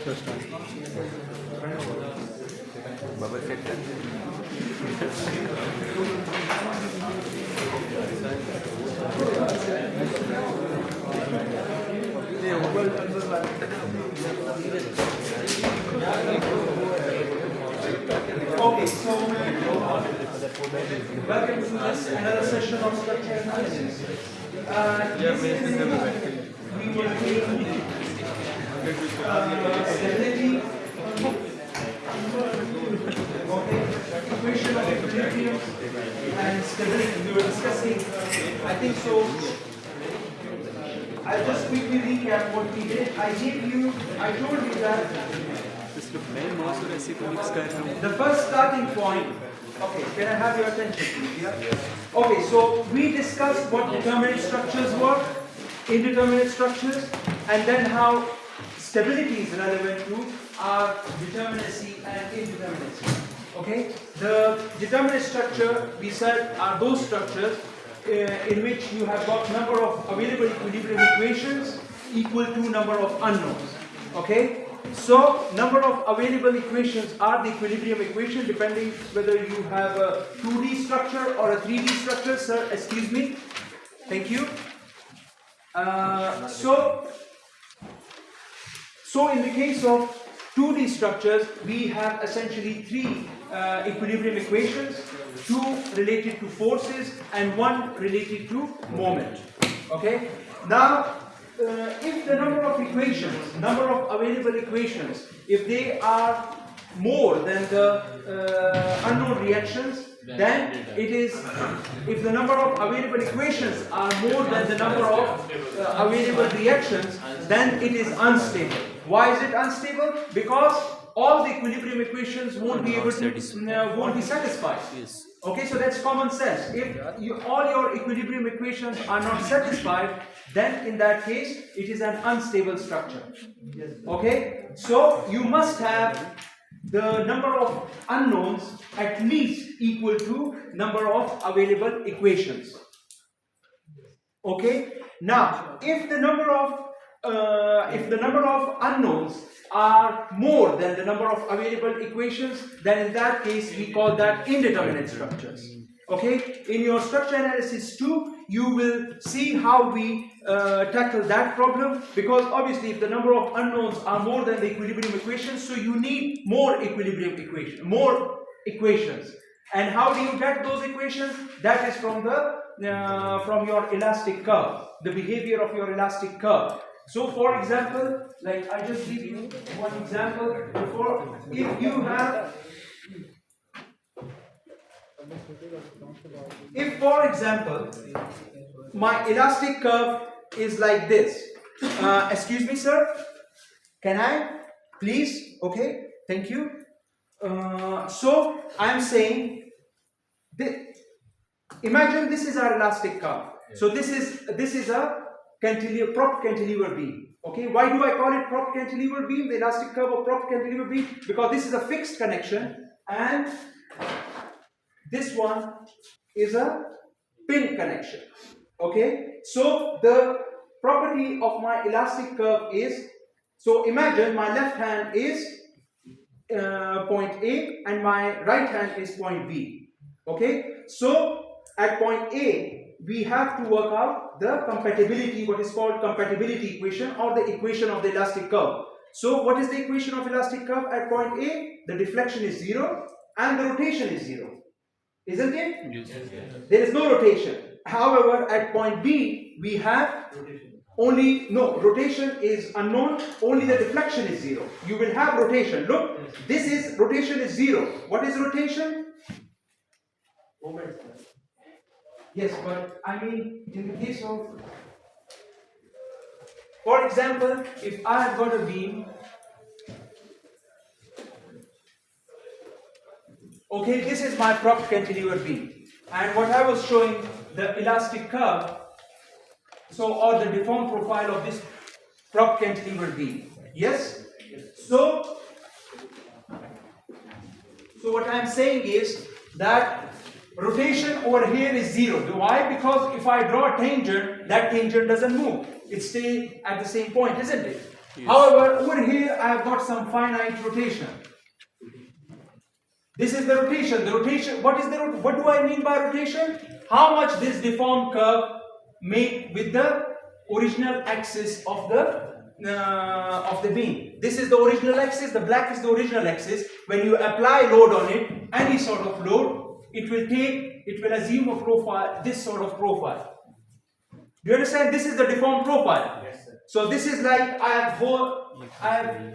Okay, so welcome to this another session of structure analysis. We will take stability, equation of equilibrium, and stability. We were discussing, I think so. I'll just quickly recap what we did. I told you that the first starting point. Okay, can I have your attention, please? Yeah? Okay, so we discussed what determinate structures were, indeterminate structures, and then how stability is relevant to our determinacy and indeterminacy. Okay, the determinate structure we said are those structures in which you have got number of available equilibrium equations equal to number of unknowns. Okay, so number of available equations are the equilibrium equation depending whether you have a 2D structure or a 3D structure. Sir, excuse me. Thank you. So in the case of 2D structures, we have essentially three equilibrium equations, two related to forces and one related to moment. Okay. Now, if the number of equations, number of available equations, if they are more than the unknown reactions, then it is, if the number of available equations are more than the number of available reactions, then it is unstable. Why is it unstable? Because all the equilibrium equations won't be able to, won't be satisfied. Yes. Okay, so that's common sense. If all your equilibrium equations are not satisfied, then in that case, it is an unstable structure. Okay, so you must have the number of unknowns at least equal to number of available equations. Okay, now if the number of unknowns are more than the number of available equations, then in that case we call that indeterminate structures. Okay, in your structure analysis 2, you will see how we tackle that problem, because obviously if the number of unknowns are more than the equilibrium equations, so you need more equilibrium equation, more equations. And how do you get those equations? That is from the from your elastic curve, the behavior of your elastic curve. So for example, like I just give you one example before, if for example my elastic curve is like this, excuse me sir, can I please? Okay, thank you. So I'm saying imagine this is our elastic curve. So this is a cantilever, prop cantilever beam. Okay, why do I call it prop cantilever beam, the elastic curve of prop cantilever beam? Because this is a fixed connection and this one is a pin connection. Okay, so the property of my elastic curve is, so imagine my left hand is point A and my right hand is point B. Okay, so at point A we have to work out the compatibility, what is called compatibility equation, or the equation of the elastic curve. So what is the equation of elastic curve at point A? The deflection is 0 and the rotation is 0. Isn't it? Yes. There is no rotation. However, at point B we have only, no, rotation is unknown, only the deflection is 0. You will have rotation. Look, this is, rotation is 0. What is rotation? Moment. Yes, but I mean in the case of, for example, if I have got a beam, okay, this is my prop cantilever beam, and what I was showing, the elastic curve, so, or the deformed profile of this prop cantilever beam. Yes? So what I am saying is that rotation over here is 0. Why? Because if I draw a tangent, that tangent doesn't move. It stays at the same point, isn't it? Yes. However, over here I have got some finite rotation. This is the rotation. The rotation, what do I mean by rotation? How much this deformed curve make with the original axis of the beam. This is the original axis, the black is the original axis. When you apply load on it, any sort of load, it will assume a profile, this sort of profile. Do you understand? This is the deformed profile. Yes, sir. So this is like I have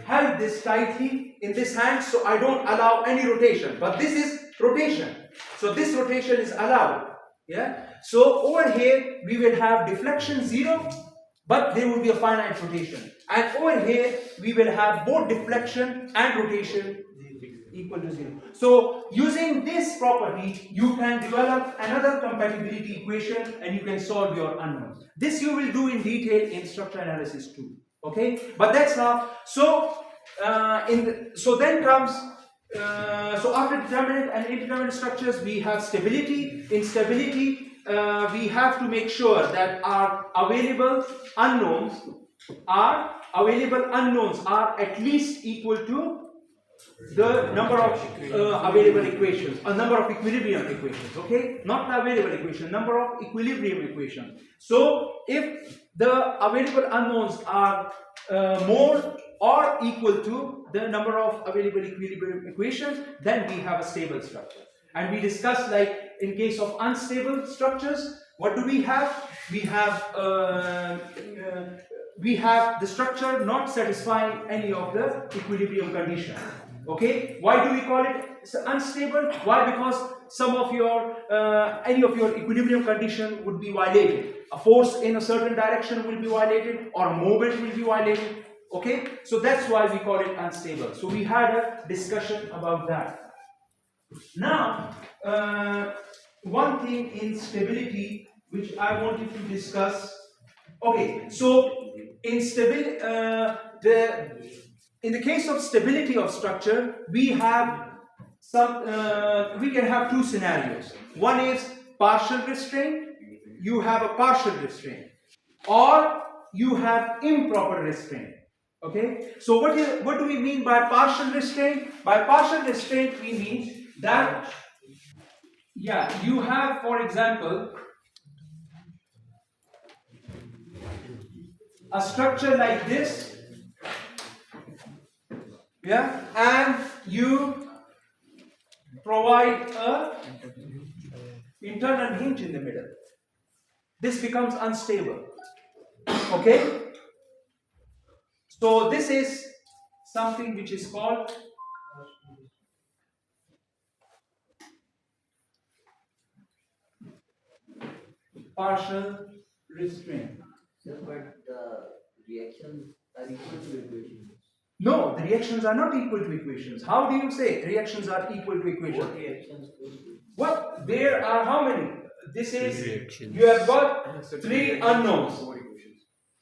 held this tightly in this hand, so I don't allow any rotation. But this is rotation. So this rotation is allowed. Yeah. So over here we will have deflection 0, but there will be a finite rotation. And over here we will have both deflection and rotation equal to 0. So using this property, you can develop another compatibility equation and you can solve your unknowns. This you will do in detail in structure analysis too. Okay, but that's not so. Then comes so after determinate and indeterminate structures, we have stability. In stability, we have to make sure that our available unknowns are at least equal to the number of available equations, a number of equilibrium equations, okay? Not the available equation, number of equilibrium equations. So if the available unknowns are more or equal to the number of available equilibrium equations, then we have a stable structure. And we discussed, like in case of unstable structures, what do we have? We have the structure not satisfying any of the equilibrium conditions. Okay, why do we call it unstable? Why? Because some of your any of your equilibrium condition would be violated. A force in a certain direction will be violated, or moment will be violated. Okay, so that's why we call it unstable. So we had a discussion about that. Now, one thing in stability which I wanted to discuss. Okay, so in stability, in the case of stability of structure, we have we can have two scenarios. One is partial restraint. You have a partial restraint, or you have improper restraint. Okay. So what do we mean by partial restraint? By partial restraint, we mean that you have, for example, a structure like this. Yeah, and you provide a internal hinge in the middle. This becomes unstable. Okay? So this is something which is called partial restraint. Sir, but the reactions are equal to equations. No, the reactions are not equal to equations. How do you say reactions are equal to equations? What reactions? What? There are how many? This is, Reactions. you have got 3 unknowns. 4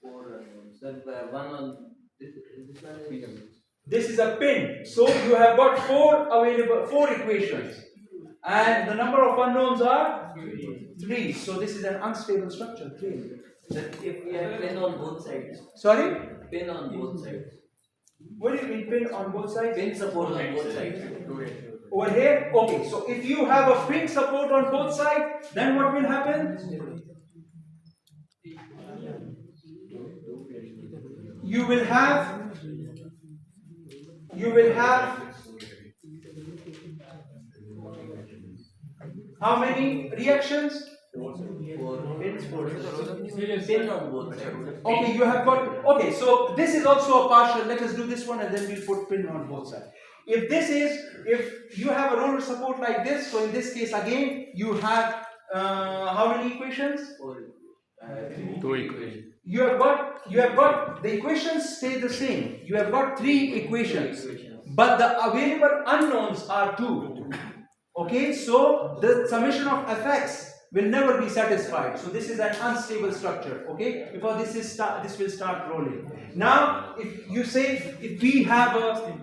unknowns. Sir, one on this one is. This is a pin. So you have got 4 equations. And the number of unknowns are 3. So this is an unstable structure. 3. Sir, if we have pin on both sides. Sorry? Pin on both sides. What do you mean pin on both sides? Pin support on both sides. Over here? Okay, so if you have a pin support on both sides, then what will happen? You will have how many reactions? 4 pins. Pin on both sides. Okay, you have got, okay, so this is also a partial. Let us do this one and then we'll put pin on both sides. If you have a roller support like this, so in this case again, you have how many equations? 4. 2 equations. You have got the equations stay the same. You have got 3 equations, but the available unknowns are 2. Okay, so the summation of effects will never be satisfied. So this is an unstable structure. Okay, because this will start rolling. Now, if you say if we have a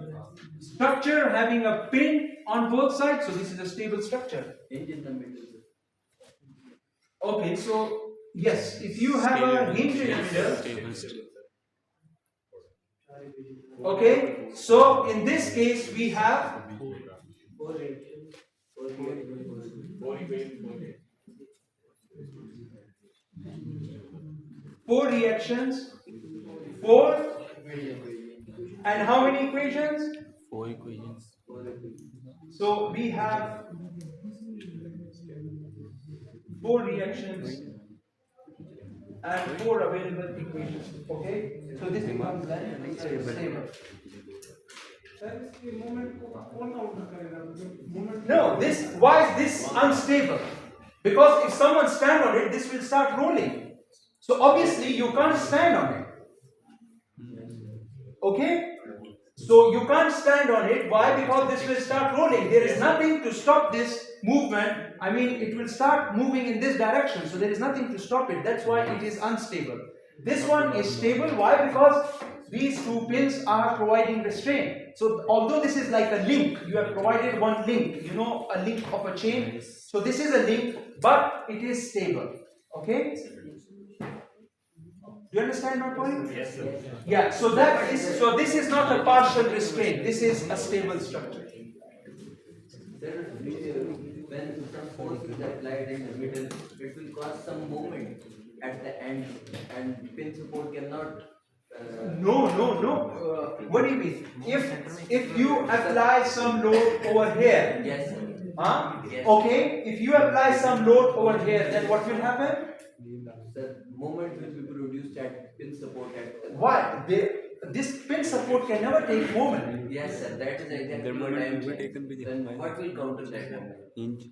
structure having a pin on both sides, so this is a stable structure. Hinge in the middle. Okay, so yes, if you have a hinge in the middle, Stable. Okay, so in this case we have Four reactions. Four reactions. four reactions, four, and how many equations? Four equations. So we have four reactions and four available equations. Okay, so this becomes then stable. No, this, why is this unstable? Because if someone stand on it, this will start rolling. So obviously you can't stand on it. Okay? So you can't stand on it. Why? Because this will start rolling. There is nothing to stop this movement. I mean, it will start moving in this direction. So there is nothing to stop it. That's why it is unstable. This one is stable. Why? Because these two pins are providing restraint. So although this is like a link, you have provided one link, you know, a link of a chain. So this is a link, but it is stable. Okay? Do you understand my point? Yes, sir. Yeah, so that is, so this is not a partial restraint, this is a stable structure. Then when some force is applied in the middle, it will cause some moment at the end, and pin support cannot. No. What do you mean? If you apply some load over here, Yes, sir. huh? Yes. Okay, if you apply some load over here, then what will happen? The moment will be produced at pin support at. Why? This pin support can never take moment. Yes, sir. That is exactly what I am saying. Then what will counter that moment? Inch.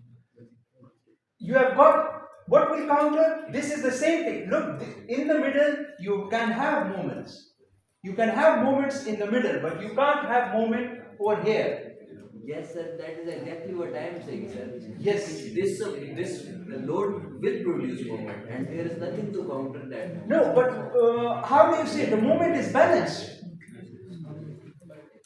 You have got, what will counter? This is the same thing. Look, in the middle, you can have moments. You can have moments in the middle, but you can't have moment over here. Yes, sir. That is exactly what I am saying, sir. Yes. This load will produce moment, and there is nothing to counter that. No, but how do you say the moment is balanced?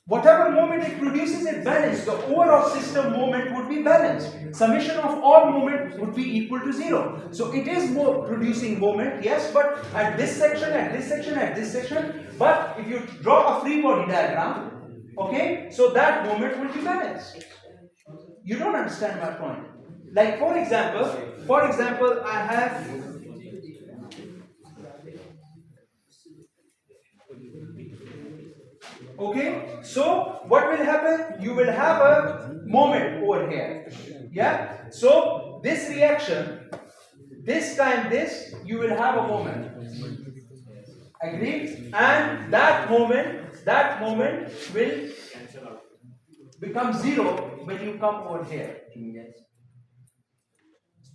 Whatever moment it produces is balanced. The overall system moment would be balanced. Summation of all moment would be equal to 0. So it is more producing moment, yes, but at this section, at this section, at this section. But if you draw a free body diagram, okay, so that moment will be balanced. You don't understand my point. Like for example, I have okay, so what will happen? You will have a moment over here. Yeah? So this reaction, this time this, you will have a moment. Agreed? And that moment will become 0 when you come over here. Yes.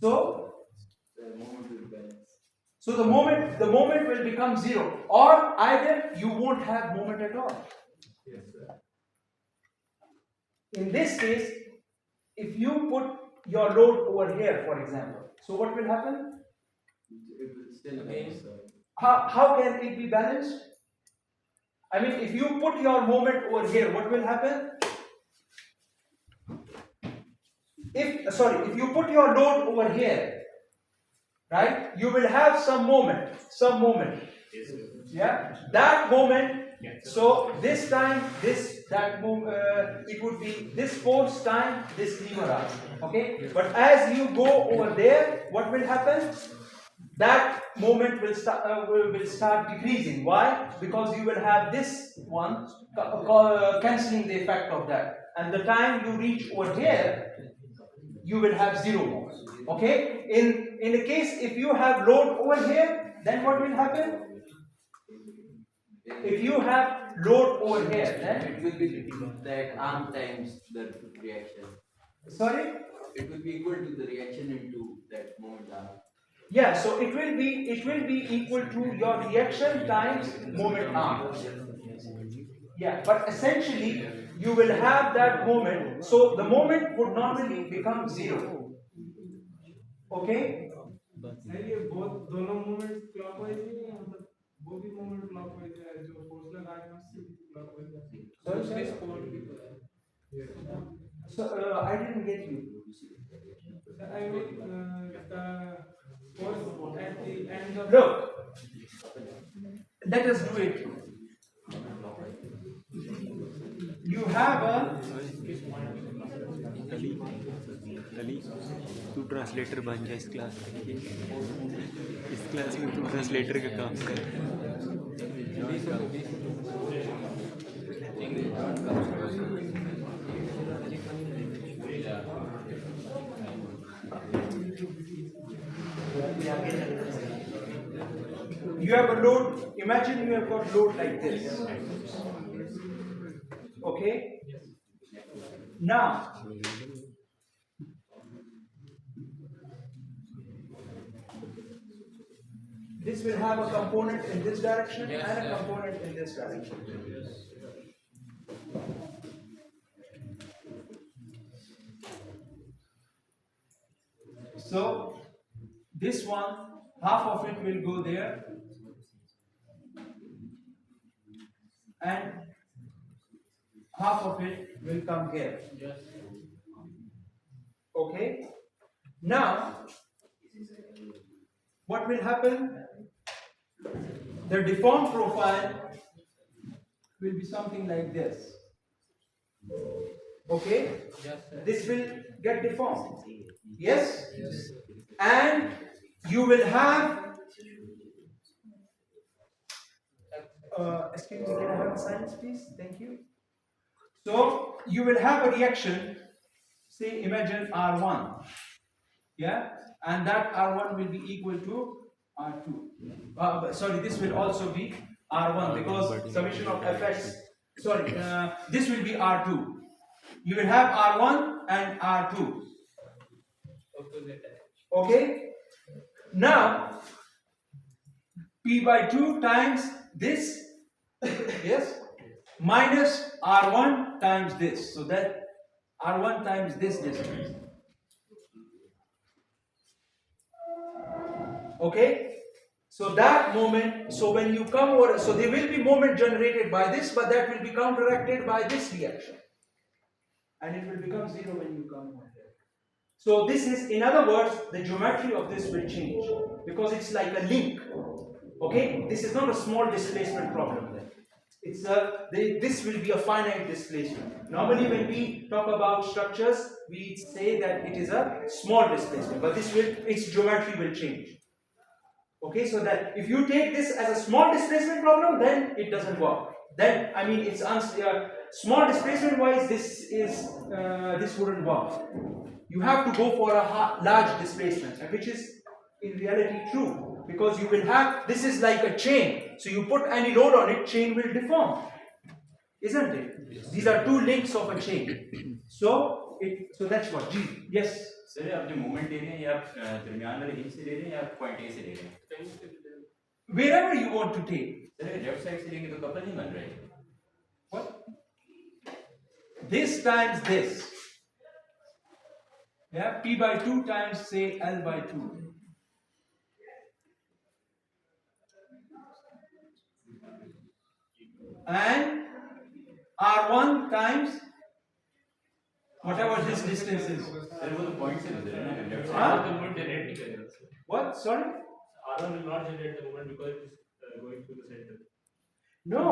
So The moment will balance. so the moment will become 0, or either you won't have moment at all. Yes, sir. In this case, if you put your load over here, for example, so what will happen? It will still balance, sir. How can it be balanced? I mean, if you put your moment over here, what will happen? If you put your load over here, right, you will have some moment. Yeah, that moment. So this time, it would be this force time this lever arm. Okay, but as you go over there, what will happen? That moment will start decreasing. Why? Because you will have this one cancelling the effect of that, and the time you reach over here, you will have 0 moment. Okay. In the case if you have load over here, then what will happen? If you have load over here, then It will be that arm times the reaction. sorry. It will be equal to the reaction into that moment arm. Yeah, so it will be equal to your reaction times moment arm. Yeah, but essentially you will have that moment. So the moment would normally become 0. Okay. Sir ये बहुत दोनों movements clockwise ही हैं मतलब वो भी movement clockwise है जो force लगाया है उससे भी क्लॉकवाइज है Sorry, sir? उसके स्पोर्ट भी तो है So I didn't get you. Sir I mean the force at the end of Look, let us do it. you have a कली तू ट्रांसलेटर बन जा इस क्लास में, इस क्लास में तू ट्रांसलेटर का काम कर। you have a load, imagine you have got load like this. Okay? Now, this will have a component in this direction and a component in this direction. So, this one, half of it will go there, and half of it will come here. Okay? Now, what will happen? The deformed profile will be something like this. Okay? This will get deformed. Yes? And you will have. Excuse me, can I have a silence, please? Thank you. So, you will have a reaction. Say, imagine R1. Yeah? And that R1 will be equal to R2. Sorry, this will also be R1 because summation of fx. Sorry, this will be R2. You will have R1 and R2. Okay? Now, P by 2 times this, yes, minus R1 times this. So that R1 times this distance. Okay? So that moment, so when you come over, so there will be moment generated by this, but that will be counteracted by this reaction. And it will become 0 when you come over here. So this is, in other words, the geometry of this will change because it's like a link. Okay? This is not a small displacement problem then. It's this will be a finite displacement. Normally when we talk about structures, we say that it is a small displacement, but its geometry will change. Okay, so that if you take this as a small displacement problem, then it doesn't work. Then, I mean, it's small displacement wise, this wouldn't work. You have to go for a large displacement, which is in reality true, because you will have, this is like a chain. So you put any load on it, chain will deform, isn't it? Yes. These are two links of a chain. So that's what G. Yes. Sir आप जो moment ले रहे हैं या आप दरमियान वाले hinge से ले रहे हैं या पॉइंट ए से ले रहे हैं? Wherever you want to take. Sir left side से लेंगे तो कपल नहीं बन रहे. What? This times this. Yeah, P by 2 times say L by 2. And R1 times whatever this distance is. Sir वो तो पॉइंट से गुजर रहे हैं लेफ्ट हाँ? साइड. तो मोमेंट जनरेट नहीं करेगा. What? Sorry? R1 will not generate the moment because it is going through the center. No.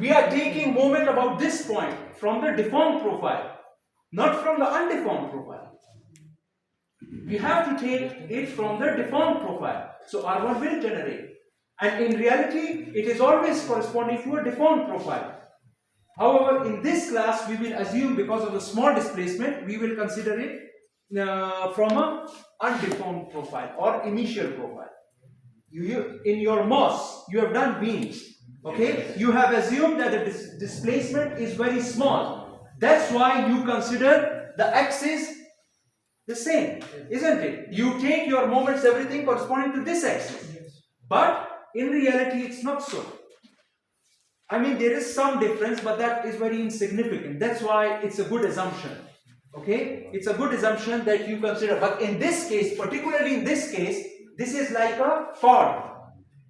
We are taking moment about this point from the deformed profile, not from the undeformed profile. We have to take it from the deformed profile. So R1 will generate. And in reality, it is always corresponding to a deformed profile. However, in this class, we will assume because of the small displacement, we will consider it from a undeformed profile or initial profile. In your MOS, you have done beams. Okay? You have assumed that the displacement is very small. That's why you consider the axis the same, isn't it? You take your moments, everything corresponding to this axis. But in reality, it's not so. I mean, there is some difference, but that is very insignificant. That's why it's a good assumption. Okay? It's a good assumption that you consider. But in this case, particularly in this case, this is like a cord.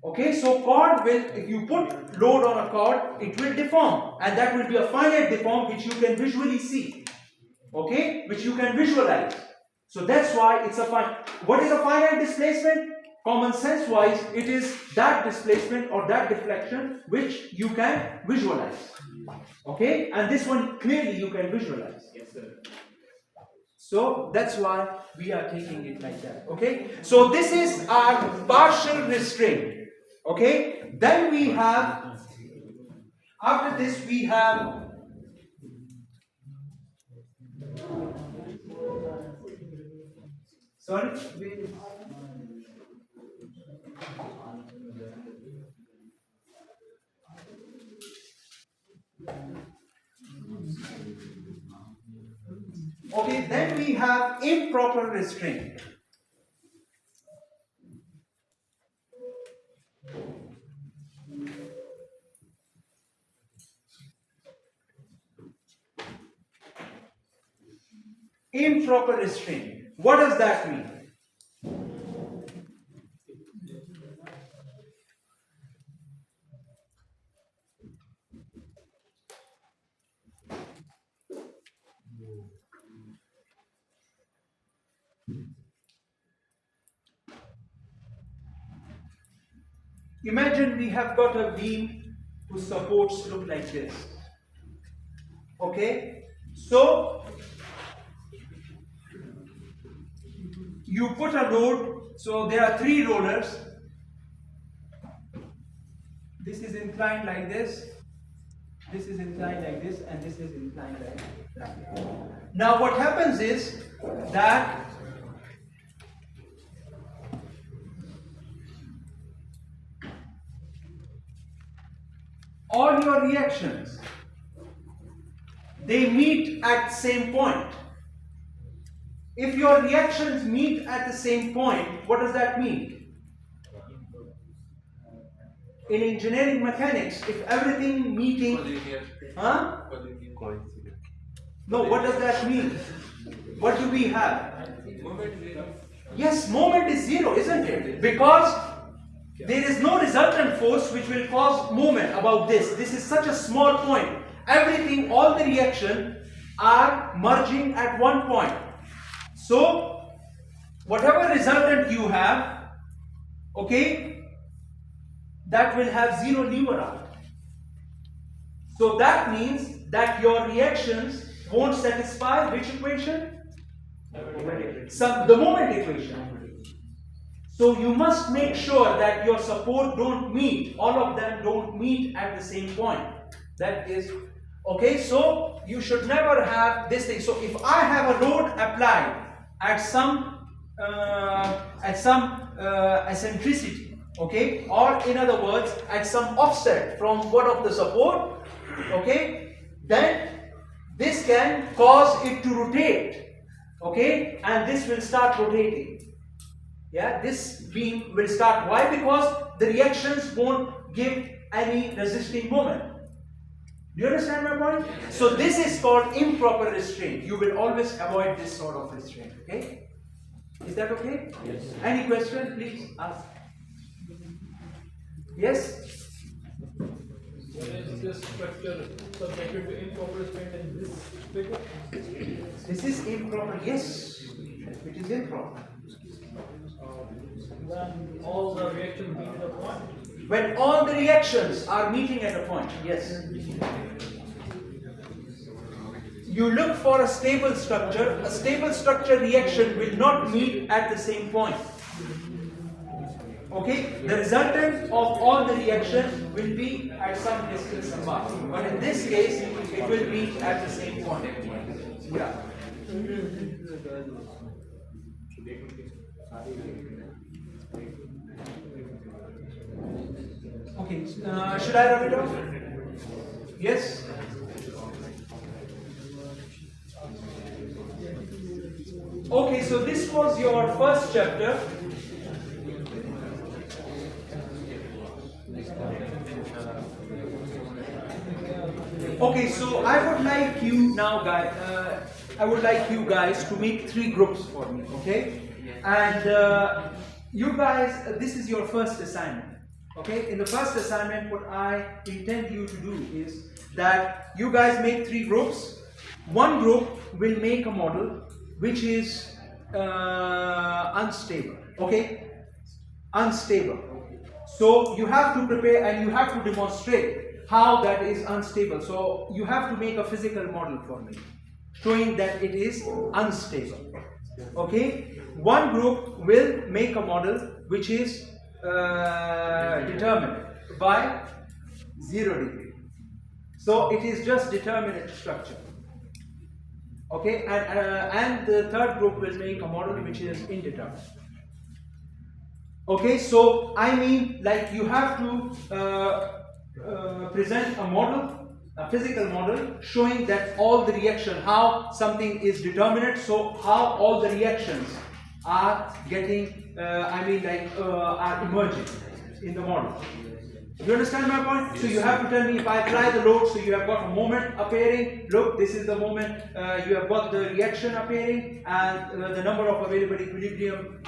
Okay? So cord will, if you put load on a cord, it will deform. And that will be a finite deform which you can visually see. Okay? Which you can visualize. So that's why it's a finite. What is a finite displacement? common sense wise, it is that displacement or that deflection which you can visualize. Okay, and this one clearly you can visualize. Yes, sir. So that's why we are taking it like that. Okay, so this is our partial restraint. Okay, then we have, after this we have sorry. Okay, then we have improper restraint. Improper restraint. What does that mean? Imagine we have got a beam whose supports look like this. Okay, so you put a load, so there are 3 rollers. This is inclined like this, this is inclined like this, and this is inclined like that. Now what happens is that all your reactions, they meet at the same point. If your reactions meet at the same point, what does that mean? In engineering mechanics, if everything meeting, huh? No, what does that mean? What do we have? Yes, moment is zero, isn't it? Because there is no resultant force which will cause moment about this. This is such a small point. Everything, all the reaction are merging at one point. So, whatever resultant you have, okay, that will have zero lever out. So that means that your reactions won't satisfy which equation? The moment equation. So you must make sure that your support don't meet, all of them don't meet at the same point. That is, okay, so you should never have this thing. So if I have a load applied at some eccentricity, okay, or in other words, at some offset from one of the support, okay, then this can cause it to rotate, okay, and this will start rotating. Yeah, this beam will start. Why? Because the reactions won't give any resisting moment. Do you understand my point? So this is called improper restraint. You will always avoid this sort of restraint. Okay? Is that okay? Yes. Any question? Please ask. Yes? What is this structure subjected to improper restraint in this figure? This is improper. Yes, it is improper. When all the reactions meet at a point. When all the reactions are meeting at a point, yes. You look for a stable structure. A stable structure reaction will not meet at the same point. Okay? The resultant of all the reaction will be at some distance apart. But in this case, it will meet at the same point. Yeah. Okay, should I rub it off? Yes? Okay, so this was your first chapter. Okay, so I would like you now, guys. I would like you guys to make 3 groups for me, okay? And you guys, this is your first assignment. Okay, in the first assignment, what I intend you to do is that you guys make 3 groups. One group will make a model which is unstable. Okay, unstable. So you have to prepare and you have to demonstrate how that is unstable. So you have to make a physical model for me, showing that it is unstable. Okay, one group will make a model which is determined by 0 degree. So it is just determinate structure. Okay, and the third group will make a model which is indeterminate. Okay, so I mean, like, you have to present a model, a physical model, showing that all the reaction, how something is determinate, so how all the reactions are getting, are emerging in the model. You understand my point? So you have to tell me, if I apply the load, so you have got a moment appearing, look, this is the moment, you have got the reaction appearing, and the number of available equilibrium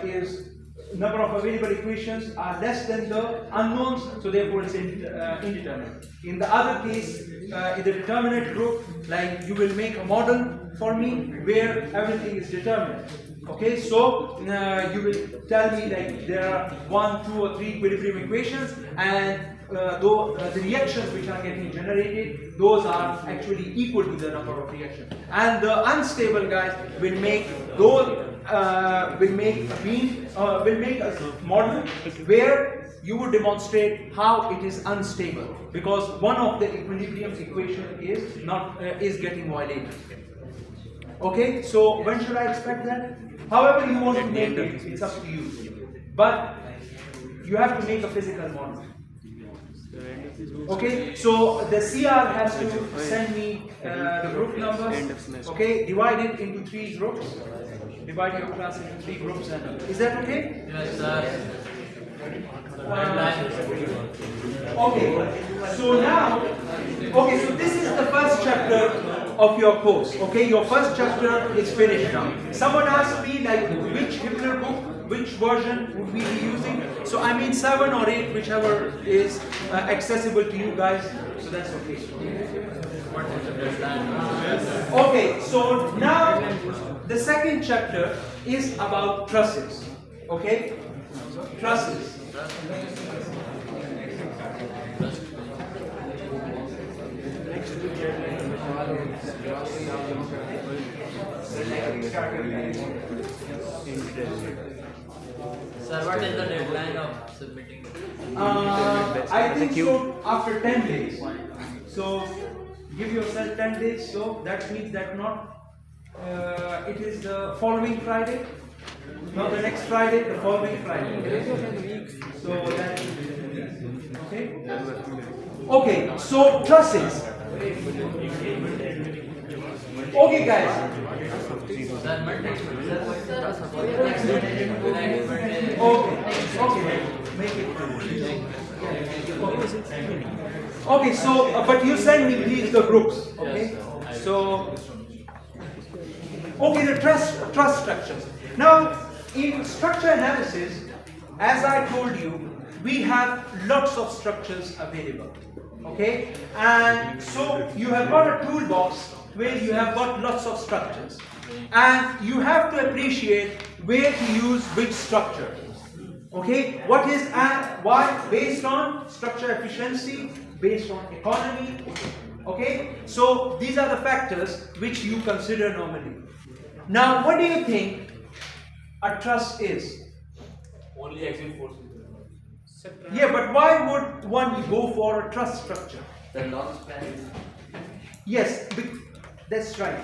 is, number of available equations are less than the unknowns, so therefore it's indeterminate. In the other case, in the determinate group, like, you will make a model for me where everything is determinate. Okay, so you will tell me, like, there are 1, 2 or 3 equilibrium equations, and though the reactions which are getting generated, those are actually equal to the number of reactions. And the unstable guys will make those, will make a model where you would demonstrate how it is unstable, because one of the equilibrium equation is not is getting violated. Okay, so when should I expect that? However you want to make it, it's up to you. But you have to make a physical model. Okay, so the CR has to send me the group numbers. Okay, divide it into 3 groups. Divide your class into 3 groups. And is that okay? Yes, sir. Okay, so now, okay, so this is the first chapter of your course. Okay, your first chapter is finished now. Someone asked me, like, which Hitler book, which version would we be using? So I mean 7 or 8, whichever is accessible to you guys. So that's okay. Okay, so now the second chapter is about trusses. Okay, trusses. Sir, what is the deadline of submitting? I think so, after 10 days. So give yourself 10 days. So that means that it is the following Friday, not the next Friday, the following Friday. So that, okay. Okay. So trusses. Okay, guys. Okay. Make it. Okay. So, but you send me please the groups. Okay. So, okay, the truss structures. Now, in structure analysis, as I told you, we have lots of structures available. Okay, and so you have got a toolbox where you have got lots of structures, and you have to appreciate where to use which structure. Okay, what is and why, based on structure efficiency, based on economy. Okay, so these are the factors which you consider normally. Now, what do you think a truss is? Only axial force. Yeah, but why would one go for a truss structure? The long span is. Yes, that's right.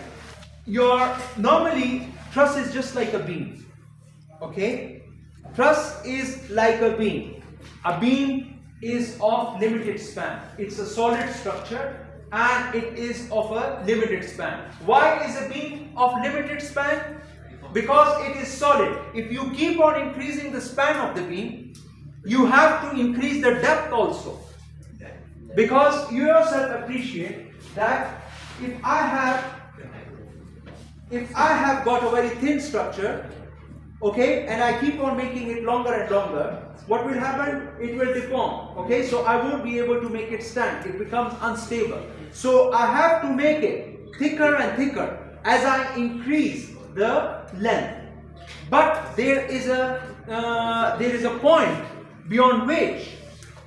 Normally truss is just like a beam. Okay, truss is like a beam. A beam is of limited span. It's a solid structure and it is of a limited span. Why is a beam of limited span? Because it is solid. If you keep on increasing the span of the beam, you have to increase the depth also. Because you yourself appreciate that if I have got a very thin structure, okay, and I keep on making it longer and longer, what will happen? It will deform. Okay, so I won't be able to make it stand. It becomes unstable. So I have to make it thicker and thicker as I increase the length. but there is a point beyond which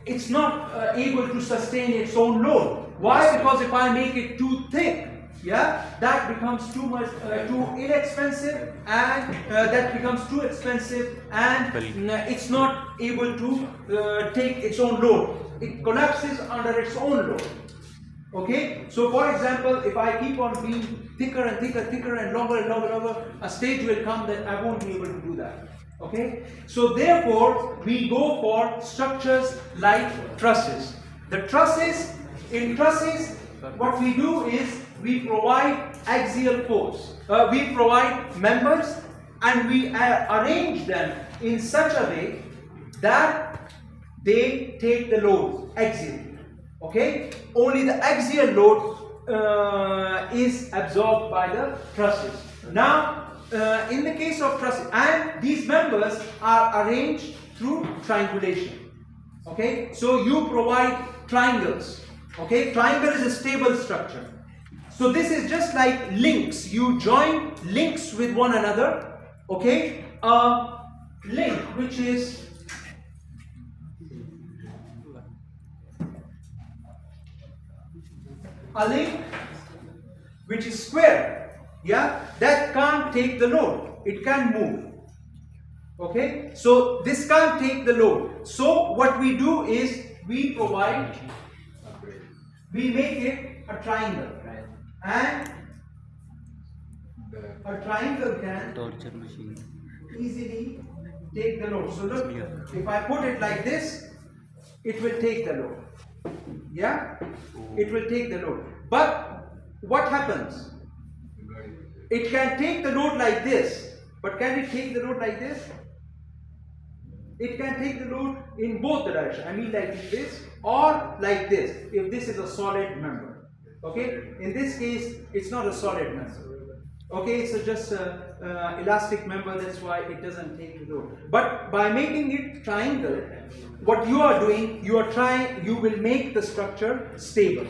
it's not able to sustain its own load. Why? Because if I make it too thick, yeah, that becomes too much, too inexpensive, and that becomes too expensive, and it's not able to take its own load. It collapses under its own load. Okay, so for example, if I keep on being thicker and thicker and longer and longer, a stage will come that I won't be able to do that. Okay, so therefore we go for structures like trusses. The trusses, in trusses, what we do is we provide axial force. We provide members and we arrange them in such a way that they take the load axially. Okay, only the axial load is absorbed by the trusses. Now, in the case of trusses, and these members are arranged through triangulation. Okay, so you provide triangles. Okay, triangle is a stable structure. So this is just like links. You join links with one another. Okay, a link which is square, yeah, that can't take the load. It can move. Okay, so this can't take the load. So what we do is we make it a triangle, and a triangle can torture machine. easily take the load. So look, if I put it like this, it will take the load. Yeah, it will take the load. But what happens? It can take the load like this, but can it take the load like this? It can take the load in both the directions. I mean like this or like this, if this is a solid member. Okay, in this case it's not a solid member. Okay, it's just a elastic member, that's why it doesn't take the load. But by making it triangle, what you are doing, you will make the structure stable.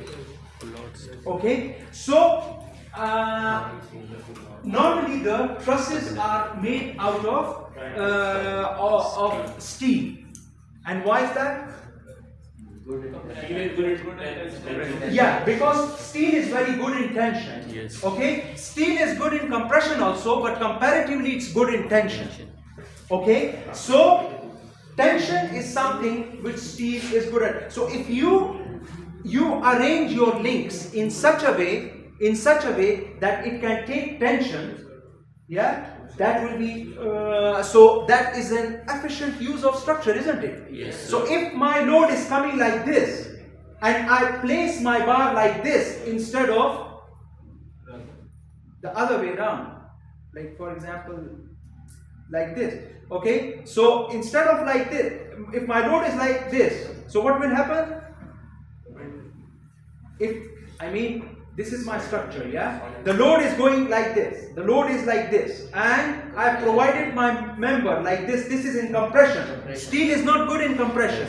Okay, so normally the trusses are made out of steel. And why is that? Yeah, because steel is very good in tension. Yes. Okay, steel is good in compression also, but comparatively it's good in tension. Okay, so tension is something which steel is good at. So if you arrange your links in such a way that it can take tension, yeah, that will be so that is an efficient use of structure, isn't it? Yes. So if my load is coming like this and I place my bar like this instead of the other way around, like for example like this, okay, so instead of like this, if my load is like this, so what will happen? This is my structure, yeah? The load is going like this, the load is like this, and I have provided my member like this. This is in compression. Steel is not good in compression,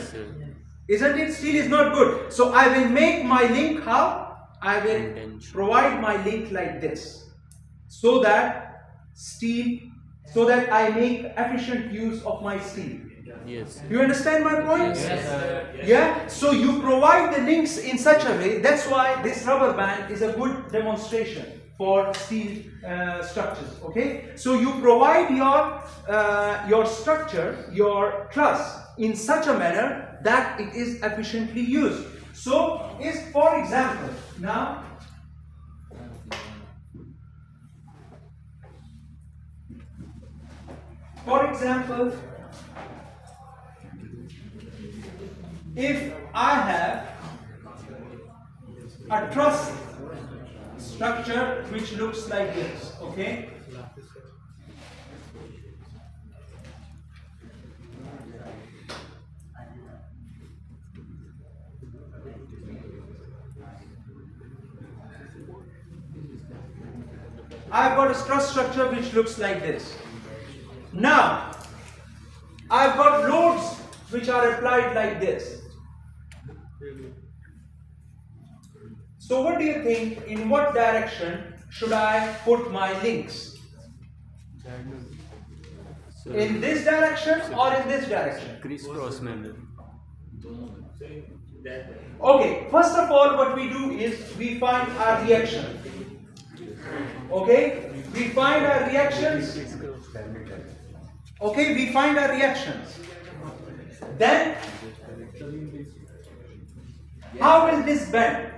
isn't it? Steel is not good. So I will make my link how? I will provide my link like this, so that I make efficient use of my steel. Yes. You understand my point? Yes. Yeah? So you provide the links in such a way. That's why this rubber band is a good demonstration for steel structures. Okay? So you provide your structure, your truss, in such a manner that it is efficiently used. So, for example, now, if I have a truss structure which looks like this, okay? I've got a truss structure which looks like this. Now, I've got loads which are applied like this. So what do you think, in what direction should I put my links? In this direction or in this direction? Criss-cross manner. Okay, first of all, what we do is we find our reaction. Okay, we find our reactions. Okay, we find our reactions. Then, how will this bend?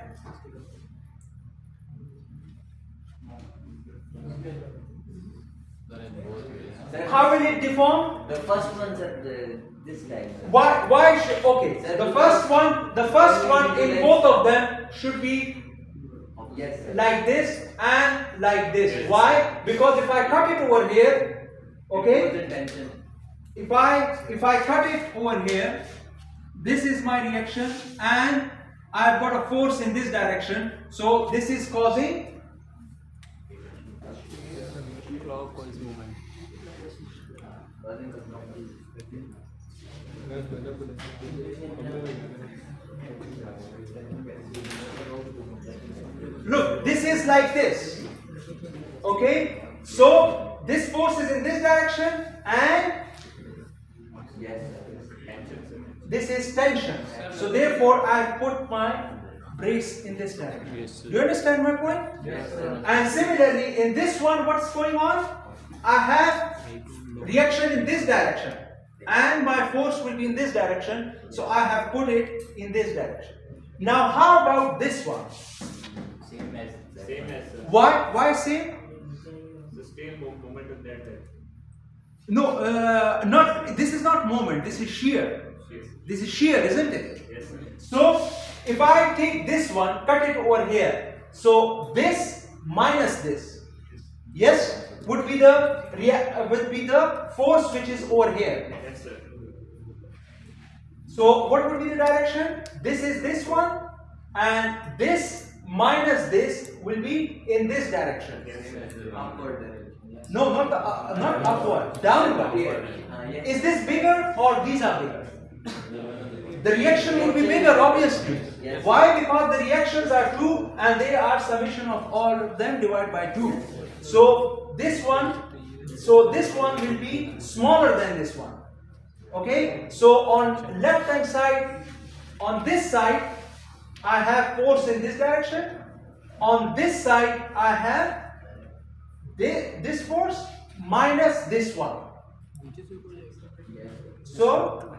How will it deform? The first one's at this time. Why should, okay, the first one in both of them should be Yes, sir. like this and like this. Why? Because if I cut it over here, okay, Tension. if I cut it over here, this is my reaction and I've got a force in this direction, so this is causing Clockwise movement. look, this is like this. Okay, so this force is in this direction and Yes, sir. this is tension. So therefore I put my brace in this direction. Yes, sir. Do you understand my point? Yes, sir. And similarly, in this one, what's going on? I have reaction in this direction and my force will be in this direction, so I have put it in this direction. Now how about this one? Same as that. Same as Why same? the same moment of that. No, not this is not moment, this is shear. Yes. This is shear, isn't it? Yes, sir. So if I take this one, cut it over here, so this minus this, yes, would be the force which is over here. Yes, sir. So what would be the direction? This is this one, and this minus this will be in this direction. Yes, sir. Upward direction. Yes. No, not upward, downward. Yes. Is this bigger or these are bigger? The reaction will be bigger, obviously. Yes. Why? Because the reactions are 2 and they are summation of all of them divided by 2. So this one will be smaller than this one. Okay? So on left hand side, on this side, I have force in this direction. On this side, I have this force minus this one. So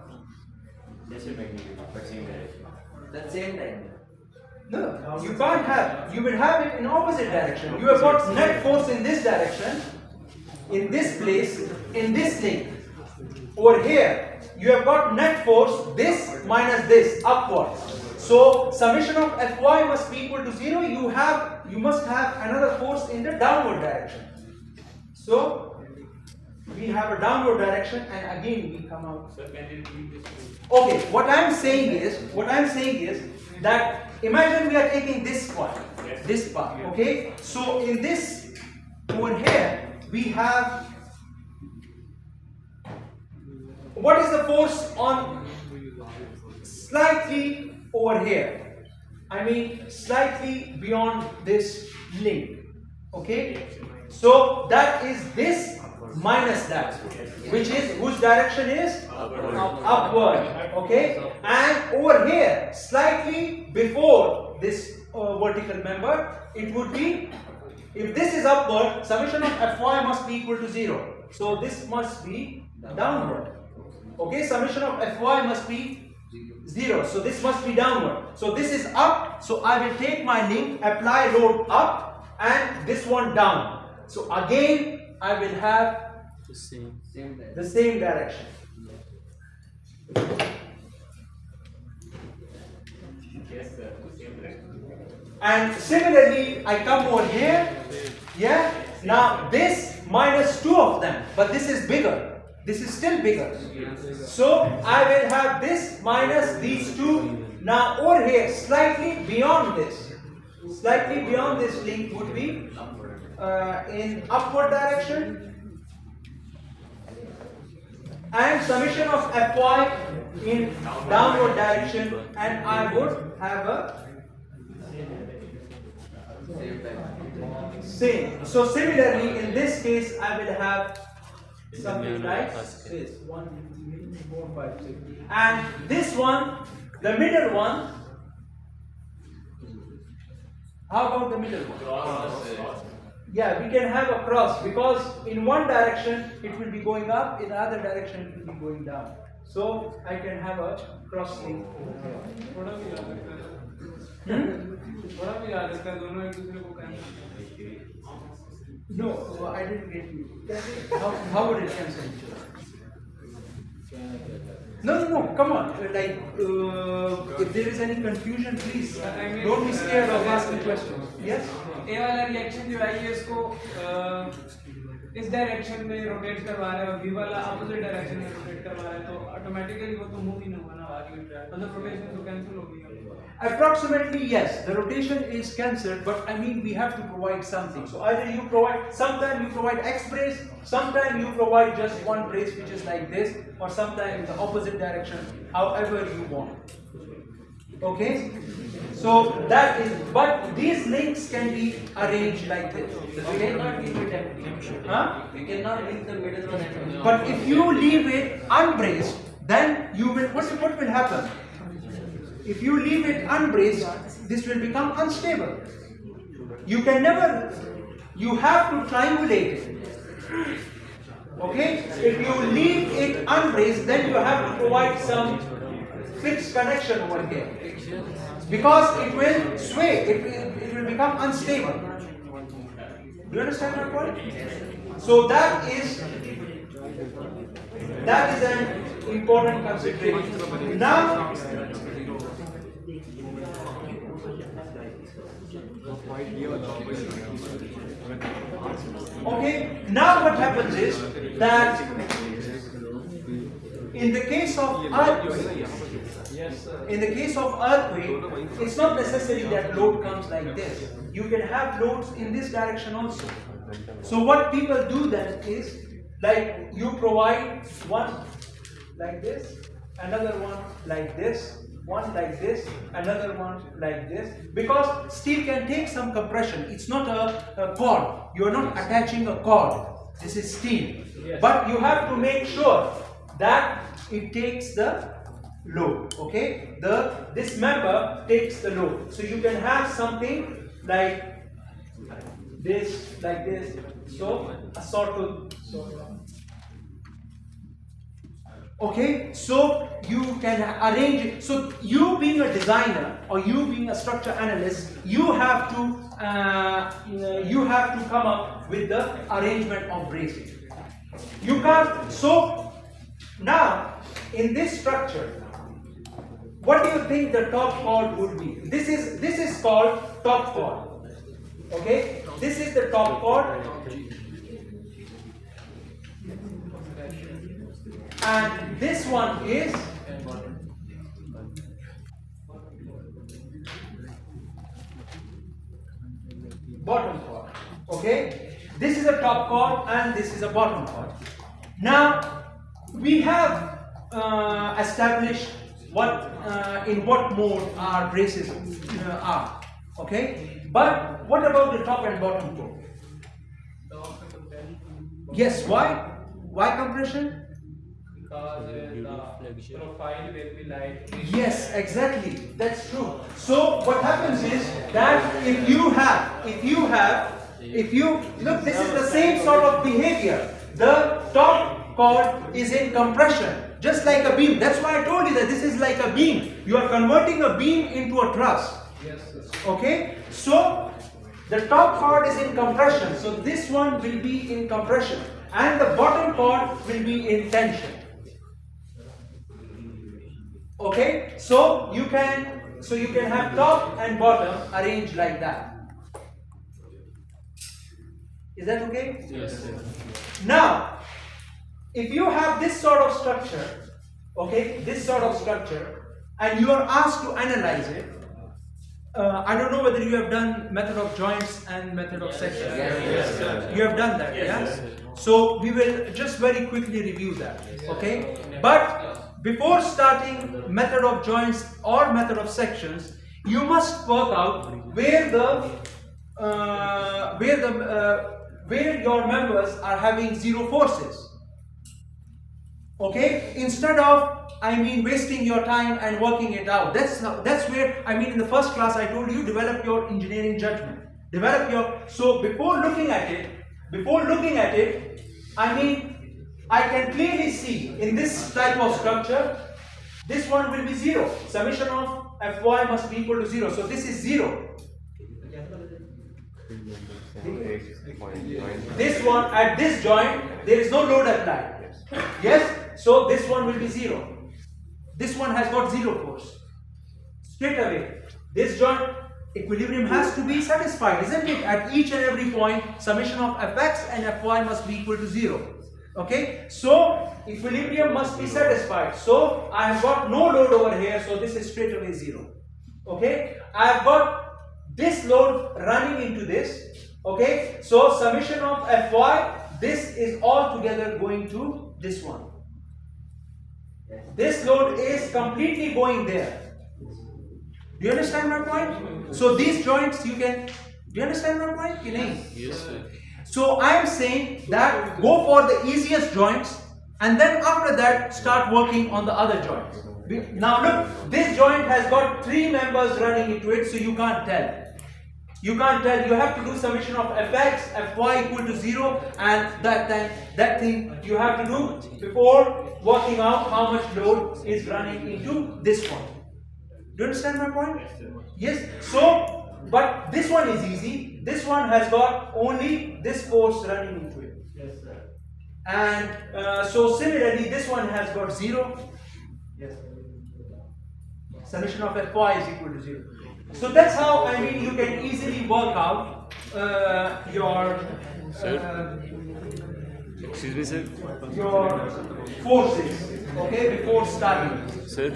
Lesser magnitude, but same direction. The same time. no, you can't have. You will have it in opposite direction. You have got net force in this direction, in this place, in this link. Over here, you have got net force this minus this upwards. So summation of Fy must be equal to 0. You must have another force in the downward direction. So we have a downward direction, and again we come out. Sir, can you repeat this? Okay, what I'm saying is that imagine we are taking this part, this part, okay? So in this over here, we have, what is the force on slightly over here? I mean slightly beyond this link, okay? So that is this minus that, which direction is upward, okay? And over here, slightly before this vertical member, it would be, if this is upward, summation of Fy must be equal to 0. So this must be downward, okay? Summation of Fy must be 0. So this must be downward. So this is up. So I will take my link, apply load up, and this one down. So again, I will have The same. Same time. the same direction. Yes, sir. Same direction. And similarly, I come over here. Yeah. Now this minus 2 of them, but this is bigger. This is still bigger. So I will have this minus these 2. Now over here, slightly beyond this link would be in upward direction. And summation of Fy in downward direction, and I would have a Same time. same. So similarly, in this case, I will have something like this. 1, 2, 3, 4, 5, 6. And this one, the middle one, how about the middle one? Yeah, we can have a cross because in one direction it will be going up, in the other direction it will be going down. So I can have a cross link over here. थोड़ा भी याद रखता है थोड़ा भी याद रखता है दोनों एक दूसरे को cancel No, I didn't get you. How would it cancel each other? No, come on. If there is any confusion, please don't be scared of asking questions. Yes? ए वाला रिएक्शन जो है ये इसको इस डायरेक्शन में रोटेट करवा रहा है और बी वाला अपोजिट डायरेक्शन में रोटेट करवा रहा है तो ऑटोमेटिकली वो तो मूव ही नहीं होगा ना आगे मतलब रोटेशन तो कैंसिल हो गई Approximately, yes. The rotation is cancelled, but I mean we have to provide something. So either you provide, sometimes you provide X brace, sometimes you provide just one brace which is like this, or sometimes in the opposite direction, however you want. Okay? So that is, but these links can be arranged like this. We cannot leave it empty. Huh? We cannot leave the middle one empty. But if you leave it unbraced, then you will, what will happen? If you leave it unbraced, this will become unstable. You can never, you have to triangulate it. Okay? If you leave it unbraced, then you have to provide some fixed connection over here. Because it will sway, it will become unstable. Do you understand my point? So that is an important consideration. Now, okay, now what happens is that in the case of earthquake, it's not necessary that load comes like this. You can have loads in this direction also. So what people do then is, like you provide one like this, another one like this, one like this, another one like this, because steel can take some compression. It's not a cord. You are not attaching a cord. This is steel. Yes. But you have to make sure that it takes the load. Okay? This member takes the load. So you can have something like this, so a sawtooth. Okay, so you can arrange it. So you being a designer or you being a structure analyst, you have to come up with the arrangement of bracing. You can't. So now in this structure, what do you think the top chord would be? This is called top chord. Okay, this is the top chord. And this one is bottom chord. Okay, this is a top chord and this is a bottom chord. Now we have established in what mode our braces are. Okay, but what about the top and bottom chord? Yes, why? Why compression? Because the profile will be like this. Yes, exactly. That's true. So what happens is that if you look, this is the same sort of behavior. The top chord is in compression, just like a beam. That's why I told you that this is like a beam. You are converting a beam into a truss. Yes, sir. Okay? So the top chord is in compression. So this one will be in compression. And the bottom chord will be in tension. Okay, so you can have top and bottom arranged like that. Is that okay? Yes, sir. Now, if you have this sort of structure, okay, this sort of structure, and you are asked to analyze it, I don't know whether you have done method of joints and method of section. Yes, sir. You have done that, Yes, yeah? So we will just very quickly review that, okay? But before starting method of joints or method of sections, you must work out where your members are having zero forces. Okay, instead of wasting your time and working it out. That's where in the first class I told you, develop your engineering judgment. So before looking at it, I can clearly see in this type of structure, this one will be 0. Summation of Fy must be equal to 0. So this is 0. This one at this joint, there is no load applied. Yes? So this one will be 0. This one has got 0 force. Straight away, this joint equilibrium has to be satisfied, isn't it? At each and every point, summation of Fx and Fy must be equal to 0. Okay? So, equilibrium must be satisfied. So, I have got no load over here, so this is straight away 0. Okay? I have got this load running into this. Okay? So, summation of Fy, this is all together going to this one. This load is completely going there. Do you understand my point? So these joints do you understand my point? Yes, sir. So I am saying that go for the easiest joints and then after that start working on the other joints. Now look, this joint has got 3 members running into it, so you can't tell. You have to do summation of Fx, Fy equal to 0, and that thing you have to do before working out how much load is running into this one. Do you understand my point? Yes. So, but this one is easy. This one has got only this force running into it. Yes, sir. And so similarly, this one has got 0. Yes, sir. Summation of Fy is equal to 0. So that's how you can easily work out your Excuse me, sir. your forces. Okay, before starting. Sir.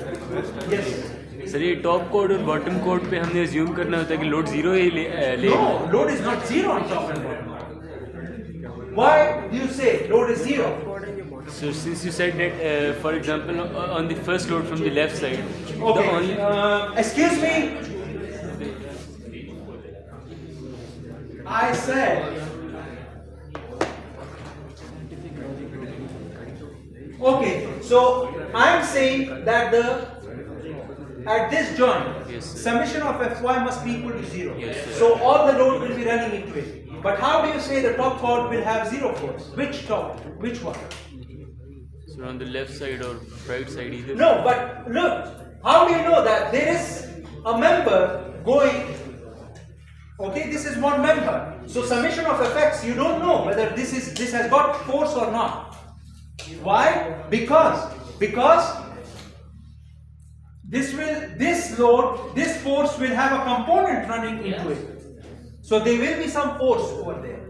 Yes. Sir ये top code और bottom code पे हमने assume करना होता है कि load 0 ही ले No, load is not 0 on top and bottom. Why do you say load is 0? So since you said that, for example, on the first load from the left side, the Okay. only Excuse me. I said. Okay, so I am saying that at this joint, Yes, sir. summation of Fy must be equal to 0. Yes, sir. So all the load will be running into it. But how do you say the top chord will have 0 force? Which top? Which one? so on the left side or right side either. No, but look, how do you know that there is a member going? Okay, this is one member. So summation of Fx, you don't know whether this has got force or not. Why? Because this force will have a component running into it. So there will be some force over there.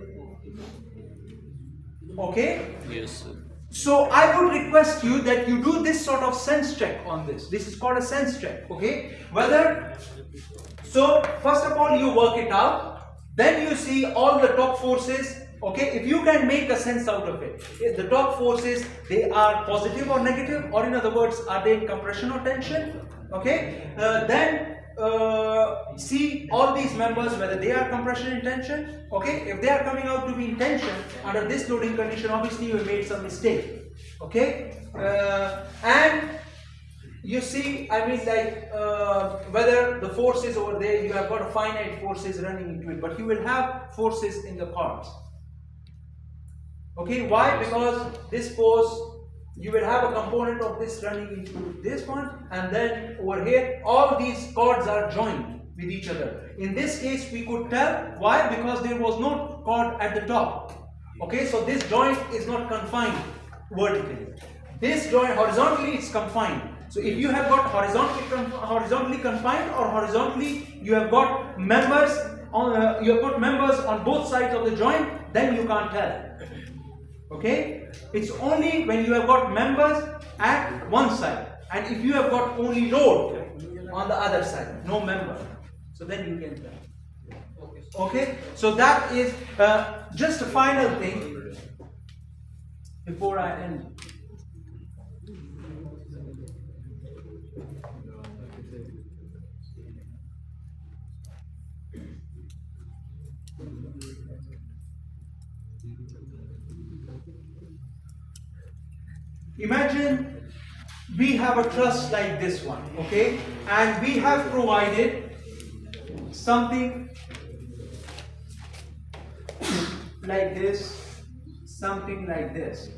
Okay? Yes, sir. So I would request you that you do this sort of sense check on this. This is called a sense check. Okay? So first of all you work it out. Then you see all the top forces. Okay, if you can make a sense out of it, if the top forces, they are positive or negative, or in other words, are they in compression or tension? Okay, then see all these members whether they are compression in tension. Okay, if they are coming out to be in tension under this loading condition, obviously you made some mistake. Okay, and you see, whether the forces over there, you have got finite forces running into it, but you will have forces in the chords. Okay, why? Because this force, you will have a component of this running into this one, and then over here, all these chords are joined with each other. In this case, we could tell why, because there was no chord at the top. Okay, so this joint is not confined vertically. This joint horizontally is confined. So if you have got horizontally confined or horizontally, you have got members on both sides of the joint, then you can't tell. Okay, it's only when you have got members at one side, and if you have got only load on the other side, no member, so then you can tell. Okay, so that is just a final thing before I end. imagine we have a truss like this one, okay, and we have provided something like this, something like this,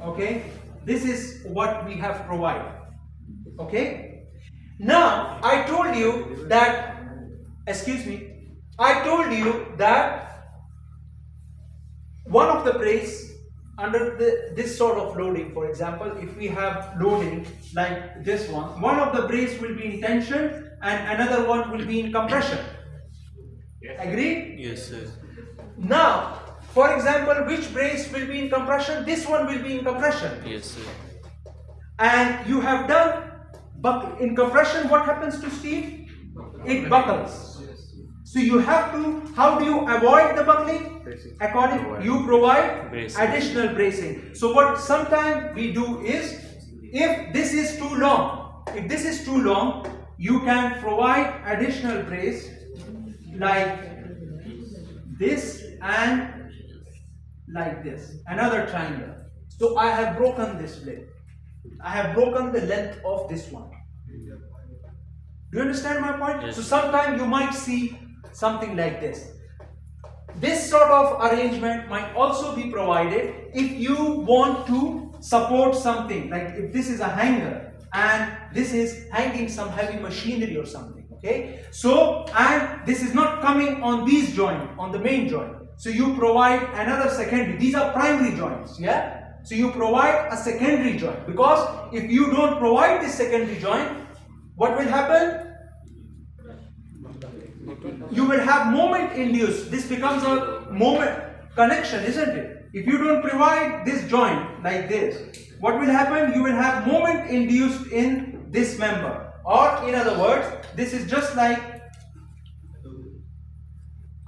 okay. This is what we have provided, okay. Now I told you that, excuse me, I told you that one of the brace under this sort of loading, for example, if we have loading like this one of the brace will be in tension and another one will be in compression. Agreed? Yes, sir. Now, for example, which brace will be in compression? This one will be in compression. Yes, sir. And you have done buckle. In compression, what happens to steel? It buckles. So you have to, how do you avoid the buckling? You provide Bracing. additional bracing. So what sometimes we do is, if this is too long, you can provide additional brace like this and like this, another triangle. So I have broken this blade. I have broken the length of this one. Do you understand my point? Yes. So sometimes you might see something like this. This sort of arrangement might also be provided if you want to support something, like if this is a hanger and this is hanging some heavy machinery or something, okay? So, and this is not coming on these joint, on the main joint. So you provide another secondary. These are primary joints, yeah? So you provide a secondary joint, because if you don't provide this secondary joint, what will happen? You will have moment induced. This becomes a moment connection, isn't it? If you don't provide this joint like this, what will happen? You will have moment induced in this member. Or in other words, this is just like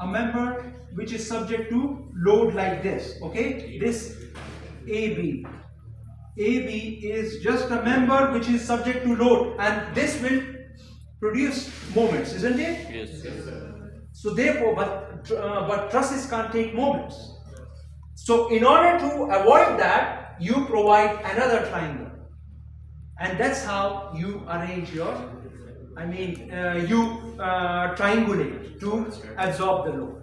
a member which is subject to load like this, okay? This AB. AB is just a member which is subject to load, and this will produce moments, isn't it? Yes, sir. So therefore, but trusses can't take moments. So in order to avoid that, you provide another triangle, and that's how you arrange your, you triangulate to absorb the load.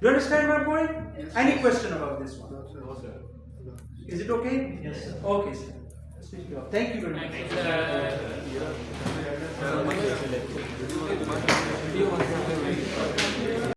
Do you understand my point? Any question about this one? Is it okay? Yes, sir. Okay, sir. Thank you very much.